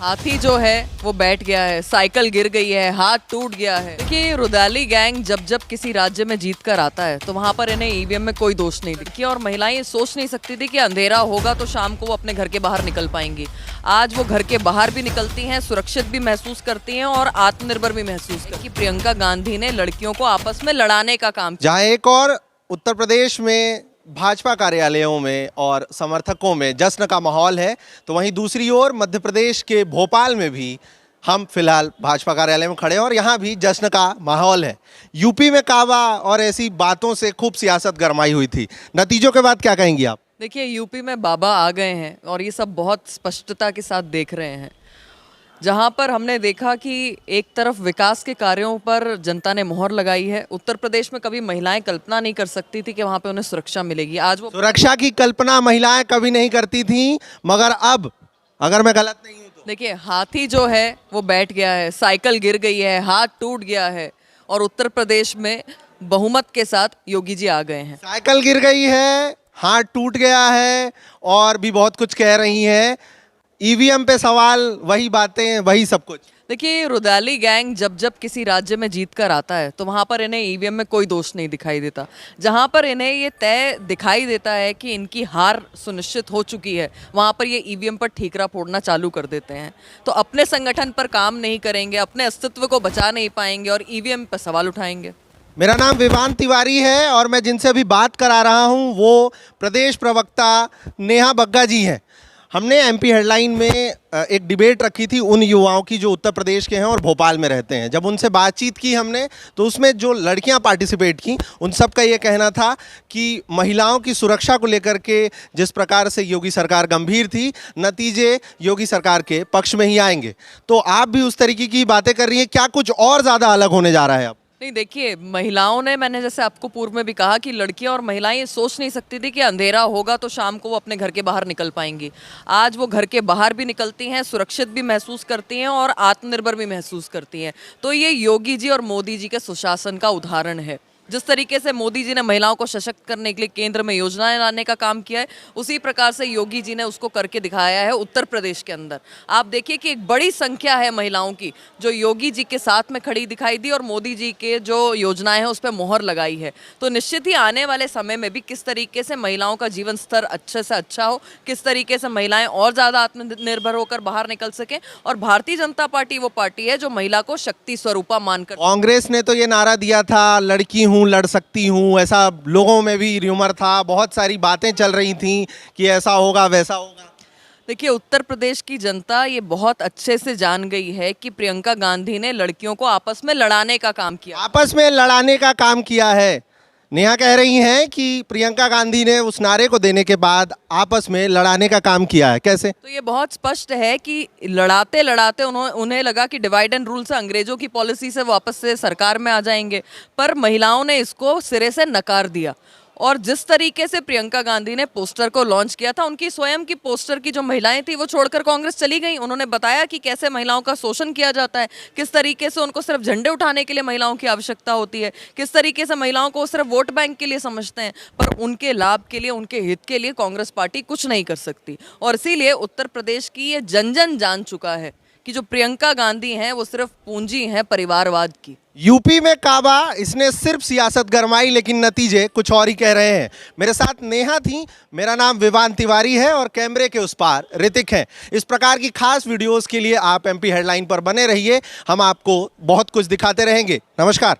हाथी जो है वो बैठ गया है, साइकिल गिर गई है, हाथ टूट गया है। देखिए रुदाली गैंग जब जब किसी राज्य में जीत कर आता है तो वहां पर इन्हें ईवीएम में कोई दोष नहीं दिखी और महिलाएं ये सोच नहीं सकती थी कि अंधेरा होगा तो शाम को वो अपने घर के बाहर निकल पाएंगी। आज वो घर के बाहर भी निकलती हैं, सुरक्षित भी महसूस करती हैं और आत्मनिर्भर भी महसूस करती हैं। प्रियंका गांधी ने लड़कियों को आपस में लड़ाने का काम किया। जहां एक और उत्तर प्रदेश में भाजपा कार्यालयों में और समर्थकों में जश्न का माहौल है, तो वहीं दूसरी ओर मध्य प्रदेश के भोपाल में भी हम फिलहाल भाजपा कार्यालय में खड़े हैं और यहाँ भी जश्न का माहौल है। यूपी में काबा और ऐसी बातों से खूब सियासत गरमाई हुई थी। नतीजों के बाद क्या कहेंगी आप? देखिए यूपी में बाबा आ गए हैं और ये सब बहुत स्पष्टता के साथ देख रहे हैं। जहां पर हमने देखा कि एक तरफ विकास के कार्यों पर जनता ने मोहर लगाई है। उत्तर प्रदेश में कभी महिलाएं कल्पना नहीं कर सकती थी कि वहां पे उन्हें सुरक्षा मिलेगी। आज वो सुरक्षा की कल्पना महिलाएं कभी नहीं करती थी, मगर अब अगर मैं गलत नहीं हूं तो देखिए हाथी जो है वो बैठ गया है, साइकिल गिर गई है, हाथ टूट गया है और उत्तर प्रदेश में बहुमत के साथ योगी जी आ गए हैं। साइकिल गिर गई है, हाथ टूट गया है और भी बहुत कुछ कह रही हैं। ईवीएम पे सवाल, वही बातें, वही सब कुछ। देखिए रुदाली गैंग जब जब किसी राज्य में जीत कर आता है तो वहाँ पर इन्हें ईवीएम में कोई दोष नहीं दिखाई देता। जहाँ पर इन्हें ये तय दिखाई देता है कि इनकी हार सुनिश्चित हो चुकी है, वहाँ पर ये ईवीएम पर ठीकरा फोड़ना चालू कर देते हैं। तो अपने संगठन पर काम नहीं करेंगे, अपने अस्तित्व को बचा नहीं पाएंगे और ईवीएम पर सवाल उठाएंगे। मेरा नाम विवान तिवारी है और मैं जिनसे अभी बात करा रहा हूँ वो प्रदेश प्रवक्ता नेहा बग्गा जी हैं। हमने एमपी हेडलाइन में एक डिबेट रखी थी उन युवाओं की जो उत्तर प्रदेश के हैं और भोपाल में रहते हैं। जब उनसे बातचीत की हमने तो उसमें जो लड़कियां पार्टिसिपेट की उन सब का ये कहना था कि महिलाओं की सुरक्षा को लेकर के जिस प्रकार से योगी सरकार गंभीर थी, नतीजे योगी सरकार के पक्ष में ही आएंगे। तो आप भी उस तरीके की बातें कर रही हैं, क्या कुछ और ज़्यादा अलग होने जा रहा है अब? नहीं देखिए महिलाओं ने, मैंने जैसे आपको पूर्व में भी कहा कि लड़कियां और महिलाएं ये सोच नहीं सकती थी कि अंधेरा होगा तो शाम को वो अपने घर के बाहर निकल पाएंगी। आज वो घर के बाहर भी निकलती हैं, सुरक्षित भी महसूस करती हैं और आत्मनिर्भर भी महसूस करती हैं। तो ये योगी जी और मोदी जी के सुशासन का उदाहरण है। जिस तरीके से मोदी जी ने महिलाओं को सशक्त करने के लिए केंद्र में योजनाएं लाने का काम किया है, उसी प्रकार से योगी जी ने उसको करके दिखाया है उत्तर प्रदेश के अंदर। आप देखिए कि एक बड़ी संख्या है महिलाओं की जो योगी जी के साथ में खड़ी दिखाई दी और मोदी जी के जो योजनाएं हैं उस पर मोहर लगाई है। तो निश्चित ही आने वाले समय में भी किस तरीके से महिलाओं का जीवन स्तर अच्छे से अच्छा हो, किस तरीके से महिलाएं और ज़्यादा आत्मनिर्भर होकर बाहर निकल सकें। और भारतीय जनता पार्टी वो पार्टी है जो महिला को शक्ति स्वरूपा मानकर। कांग्रेस ने तो ये नारा दिया था लड़की हूँ लड़ सकती हूँ, ऐसा लोगों में भी र्यूमर था, बहुत सारी बातें चल रही थी कि ऐसा होगा वैसा होगा। देखिए उत्तर प्रदेश की जनता ये बहुत अच्छे से जान गई है कि प्रियंका गांधी ने लड़कियों को आपस में लड़ाने का काम किया। आपस में लड़ाने का काम किया है। नेहा कह रही हैं कि प्रियंका गांधी ने उस नारे को देने के बाद आपस में लड़ाने का काम किया है। कैसे? तो ये बहुत स्पष्ट है कि लड़ाते लड़ाते उन्हें लगा कि डिवाइड एंड रूल से, अंग्रेजों की पॉलिसी से वापस से सरकार में आ जाएंगे, पर महिलाओं ने इसको सिरे से नकार दिया। और जिस तरीके से प्रियंका गांधी ने पोस्टर को लॉन्च किया था, उनकी स्वयं की पोस्टर की जो महिलाएं थी वो छोड़कर कांग्रेस चली गई। उन्होंने बताया कि कैसे महिलाओं का शोषण किया जाता है, किस तरीके से उनको सिर्फ झंडे उठाने के लिए महिलाओं की आवश्यकता होती है, किस तरीके से महिलाओं को सिर्फ वोट बैंक के लिए समझते हैं, पर उनके लाभ के लिए, उनके हित के लिए कांग्रेस पार्टी कुछ नहीं कर सकती। और इसीलिए उत्तर प्रदेश की ये जन जन जान चुका है कि जो प्रियंका गांधी हैं वो सिर्फ पूंजी हैं परिवारवाद की। यूपी में काबा, इसने सिर्फ सियासत गरमाई लेकिन नतीजे कुछ और ही कह रहे हैं। मेरे साथ नेहा थी, मेरा नाम विवान तिवारी है और कैमरे के उस पार ऋतिक है। इस प्रकार की खास वीडियोस के लिए आप एमपी हेडलाइन पर बने रहिए, हम आपको बहुत कुछ दिखाते रहेंगे। नमस्कार।